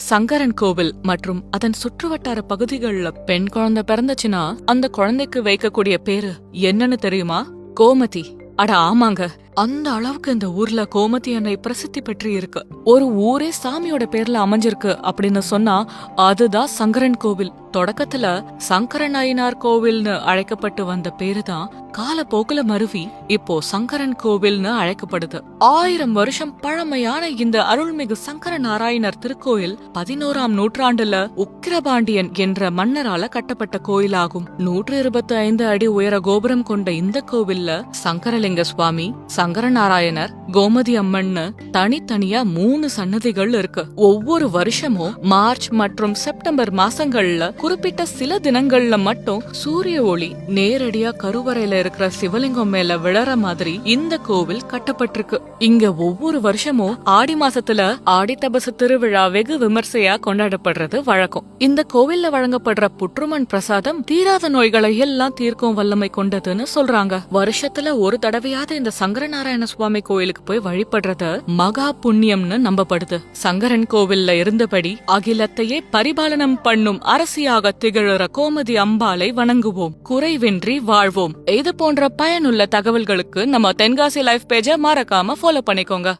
சங்கரன் கோவில் மற்றும் அதன் சுற்றுவட்டார பகுதிகள்ல பெண் குழந்தை பிறந்துச்சுன்னா அந்த குழந்தைக்கு வைக்கக்கூடிய பேரு என்னன்னு தெரியுமா? கோமதி. அட ஆமாங்க, அந்த அளவுக்கு இந்த ஊர்ல கோமதி அன்னை பிரசித்தி பெற்று இருக்கு. ஒரு ஊரே சாமியோட பேர்ல அமைஞ்சிருக்கு அப்படின்னு சொன்னா அதுதான் சங்கரன் கோவில். தொடக்கத்துல சங்கரன் நாயனார் கோவில்னு அழைக்கப்பட்டு வந்த பேருதான் காலப்போக்குல மருவி இப்போ சங்கரன் கோவில்னு அழைக்கப்படுது. 1000 வருஷம் பழமையான இந்த அருள்மிகு சங்கர நாராயணர் திருக்கோயில் 11ஆம் நூற்றாண்டுல உக்கிரபாண்டியன் என்ற மன்னரால கட்டப்பட்ட கோயிலாகும். 125 அடி உயர கோபுரம் கொண்ட இந்த கோவில்ல சங்கரலிங்க சுவாமி, சங்கரநாராயணர், கோமதி அம்மன்னு தனித்தனியா 3 சன்னதிகள் இருக்கு. ஒவ்வொரு வருஷமும் மார்ச் மற்றும் செப்டம்பர் மாசங்கள்ல குறிப்பிட்ட சில தினங்கள்ல மட்டும் சூரிய ஒளி நேரடியா கருவறையில இருக்கிற சிவலிங்கம் மேல விழற மாதிரி இந்த கோவில் கட்டப்பட்டிருக்கு. இங்க ஒவ்வொரு வருஷமும் ஆடி மாசத்துல ஆடி தபசு திருவிழா வெகு விமர்சையா கொண்டாடப்படுறது வழக்கம். இந்த கோவில்ல வழங்கப்படுற புற்றுமண் பிரசாதம் தீராத நோய்களை எல்லாம் தீர்க்கும் வல்லமை கொண்டதுன்னு சொல்றாங்க. வருஷத்துல ஒரு தடவையாவது இந்த சங்கரநாராயண சுவாமி கோயிலுக்கு போய் வழிபடுறது மகா புண்ணியம்னு நம்பப்படுது. சங்கரன் கோவில்ல இருந்தபடி அகிலத்தையே பரிபாலனம் பண்ணும் அரசியாக திகழற கோமதி அம்பாளை வணங்குவோம், குறைவின்றி வாழ்வோம். இது போன்ற பயனுள்ள தகவல்களுக்கு நம்ம தென்காசி லைஃப் பேஜ மறக்காம ஃபாலோ பண்ணிக்கோங்க.